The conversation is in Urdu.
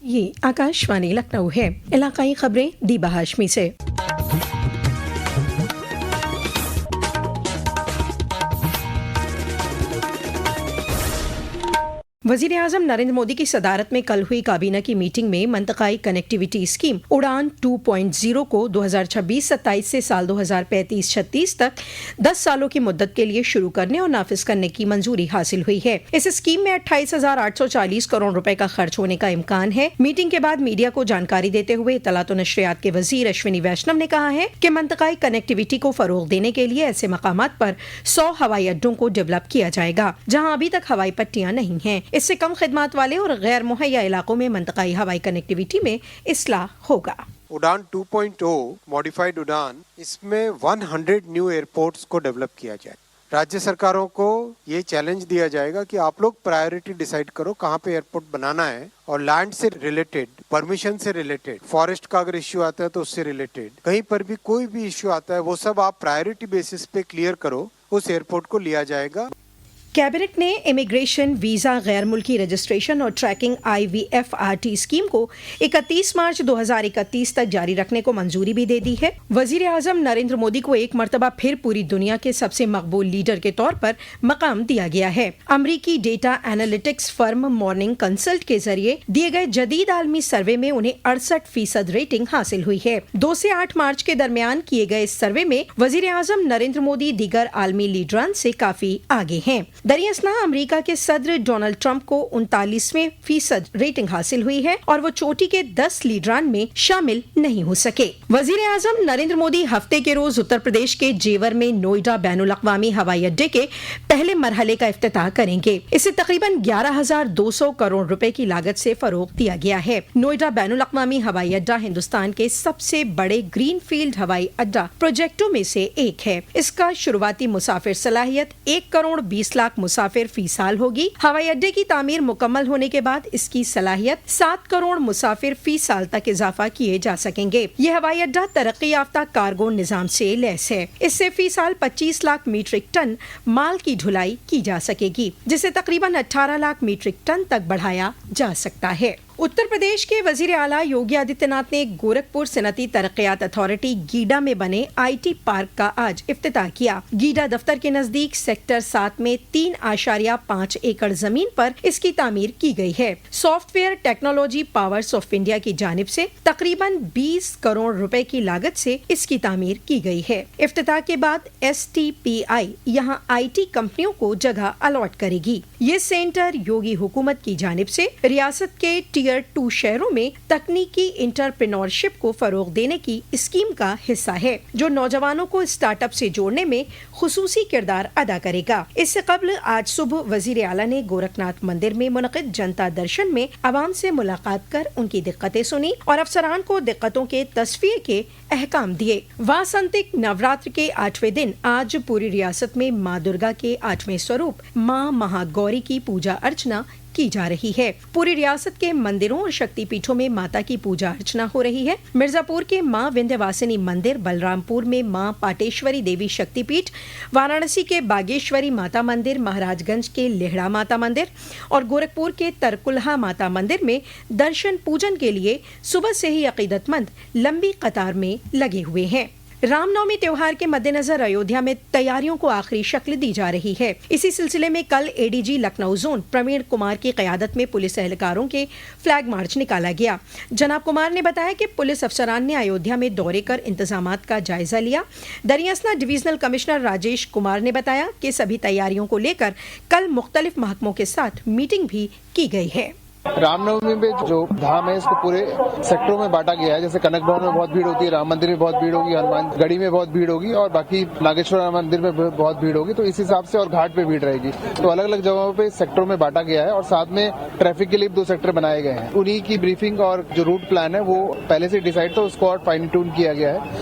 یہ آکاشوانی لکھنؤ ہے۔ علاقائی خبریں دیبا ہاشمی سے۔ وزیر اعظم نریندر مودی کی صدارت میں کل ہوئی کابینہ کی میٹنگ میں منطقائی کنیکٹیویٹی اسکیم اڑان 2.0 کو 2026-27 سے سال 2035-36 تک 10 سالوں کی مدت کے لیے شروع کرنے اور نافذ کرنے کی منظوری حاصل ہوئی ہے۔ اس اسکیم میں 28,840 کروڑ روپے کا خرچ ہونے کا امکان ہے۔ میٹنگ کے بعد میڈیا کو جانکاری دیتے ہوئے اطلاعات و نشریات کے وزیر اشونی ویشنو نے کہا ہے کہ منطقائی کنیکٹیویٹی کو فروغ دینے کے لیے ایسے مقامات پر 100 ہوائی اڈوں کو ڈیولپ کیا جائے گا جہاں ابھی تک ہوائی پٹیاں نہیں ہیں۔ اس سے کم خدمات والے اور غیر مہیا علاقوں میں منطقائی ہوائی کنیکٹیویٹی میں اصلاح ہوگا۔ اڑان 2.0 ماڈیفائڈ اڑان، اس میں 100 نیو ایئرپورٹس کو ڈیولپ کیا جائے۔ راجیہ سرکاروں کو یہ چیلنج دیا جائے گا کہ آپ لوگ پرائیورٹی ڈیسائیڈ کرو کہاں پہ ایئرپورٹ بنانا ہے، اور لینڈ سے ریلیٹڈ، پرمیشن سے ریلیٹڈ، فارسٹ کا اگر ایشو آتا ہے تو اس سے ریلیٹڈ کہیں پر بھی کوئی بھی ایشو آتا ہے وہ سب آپ پرائیورٹی بیسس پہ کلیئر کرو، اس ایئرپورٹ کو لیا جائے گا۔ کیبنٹ نے امیگریشن، ویزا، غیر ملکی رجسٹریشن اور ٹریکنگ IVFRT اسکیم کو 31 مارچ 2031 تک جاری رکھنے کو منظوری بھی دے دی ہے۔ وزیر اعظم نریندر مودی کو ایک مرتبہ پھر پوری دنیا کے سب سے مقبول لیڈر کے طور پر مقام دیا گیا ہے۔ امریکی ڈیٹا انالیٹکس فرم مارننگ کنسلٹ کے ذریعے دیے گئے جدید عالمی سروے میں انہیں 68% ریٹنگ حاصل ہوئی ہے۔ 2 سے 8 مارچ کے درمیان کیے گئے اس سروے میں وزیر اعظم نریندر مودی دیگر عالمی لیڈران سے کافی آگے ہیں۔ دریاسنا امریکہ کے صدر ڈونلڈ ٹرمپ کو 39% ریٹنگ حاصل ہوئی ہے اور وہ چوٹی کے 10 لیڈران میں شامل نہیں ہو سکے۔ وزیر اعظم نریندر مودی ہفتے کے روز اتر پردیش کے جیور میں نوئیڈا بین الاقوامی ہوائی اڈے کے پہلے مرحلے کا افتتاح کریں گے۔ اسے تقریباً 11,200 کروڑ روپے کی لاگت سے فروغ دیا گیا ہے۔ نوئیڈا بین الاقوامی ہوائی اڈا ہندوستان کے سب سے بڑے گرین فیلڈ ہوائی اڈا پروجیکٹوں میں سے ایک ہے۔ اس کا شروعاتی مسافر صلاحیت 1 کروڑ 20 لاکھ مسافر فی سال ہوگی۔ ہوائی اڈے کی تعمیر مکمل ہونے کے بعد اس کی صلاحیت 7 کروڑ مسافر فی سال تک اضافہ کیے جا سکیں گے۔ یہ ہوائی اڈا ترقی یافتہ کارگو نظام سے لیس ہے۔ اس سے فی سال 25 لاکھ میٹرک ٹن مال کی ڈھلائی کی جا سکے گی، جسے تقریباً 18 لاکھ میٹرک ٹن تک بڑھایا جا سکتا ہے۔ اتر پردیش کے وزیر اعلیٰ یوگی آدتیہ ناتھ نے گورکھپور صنعتی ترقیات اتھارٹی گیڈا میں بنے IT پارک کا آج افتتاح کیا۔ گیڈا دفتر کے نزدیک سیکٹر 7 میں 3.5 ایکڑ زمین پر اس کی تعمیر کی گئی ہے۔ Soft where technology powers of India کی جانب سے تقریباً 20 کروڑ روپے کی لاگت سے اس کی تعمیر کی گئی ہے۔ افتتاح کے بعد STPI یہاں IT کمپنیوں کو جگہ الاٹ کرے گی۔ یہ سینٹر یوگی حکومت کی جانب سے ریاست کے ٹیئر 2 شہروں میں تکنیکی انٹرپرینورشپ کو فروغ دینے کی اسکیم کا حصہ ہے، جو نوجوانوں کو اسٹارٹ اپ سے جوڑنے میں خصوصی کردار ادا کرے گا۔ اس سے قبل آج صبح وزیر اعلیٰ نے گورکھ ناتھ مندر میں منعقد جنتا درشن میں عوام سے ملاقات کر ان کی دقتیں سنی اور افسران کو دقتوں کے تصفیے کے احکام دیے۔ واسنتک نوراتر کے 8ویں دن آج پوری ریاست میں ماں درگا کے 8ویں سوروپ ماں مہا گوری کی پوجا ارچنا کی جا رہی ہے۔ پوری ریاست کے مندروں اور شکتی پیٹھوں میں ماتا کی پوجا ارچنا ہو رہی ہے۔ مرزا پور کے ماں وندھیہ واسنی مندر، بلرام پور میں ماں پاٹیشوری دیوی شکتی پیٹھ، وارانسی کے باگیشوری ماتا مندر، مہاراج گنج کے لیہڑا ماتا مندر اور گورکھپور کے ترکلہا ماتا مندر میں درشن پوجن کے لیے صبح سے ہی عقیدت مند لمبی قطار میں لگے ہوئے ہیں۔ رام نومی تیوہار کے مد نظر ایودھیا میں تیاریوں کو آخری شکل دی جا رہی ہے۔ اسی سلسلے میں کل ADG لکھنؤ زون پروین کمار کی قیادت میں پولیس اہلکاروں کے فلیگ مارچ نکالا گیا۔ جناب کمار نے بتایا کہ پولیس افسران نے ایودھیا میں دورے کر انتظامات کا جائزہ لیا۔ دریاسنا ڈویژنل کمشنر راجیش کمار نے بتایا کہ سبھی تیاریوں کو لے کر کل مختلف محکموں کے ساتھ میٹنگ بھی کی گئی ہے۔ رام نومی میں جو دھام ہے اس کو پورے سیکٹروں میں بانٹا گیا ہے، جیسے کنک بھون میں بہت بھیڑ ہوتی ہے، رام مندر میں بہت بھیڑ ہوگی، ہنومان گڑھی میں بہت بھیڑ ہوگی اور باقی ناگیشور مندر میں بہت بھیڑ ہوگی، تو اس حساب سے اور گھاٹ پہ بھیڑ رہے گی، تو الگ الگ جگہوں پہ سیکٹروں میں بانٹا گیا ہے اور ساتھ میں ٹریفک کے لیے 2 سیکٹر بنائے گئے ہیں۔ انہی کی بریفنگ اور جو روٹ پلان ہے وہ پہلے سے ڈیسائیڈ تھا، اس کو اور فائن ٹیون کیا گیا ہے۔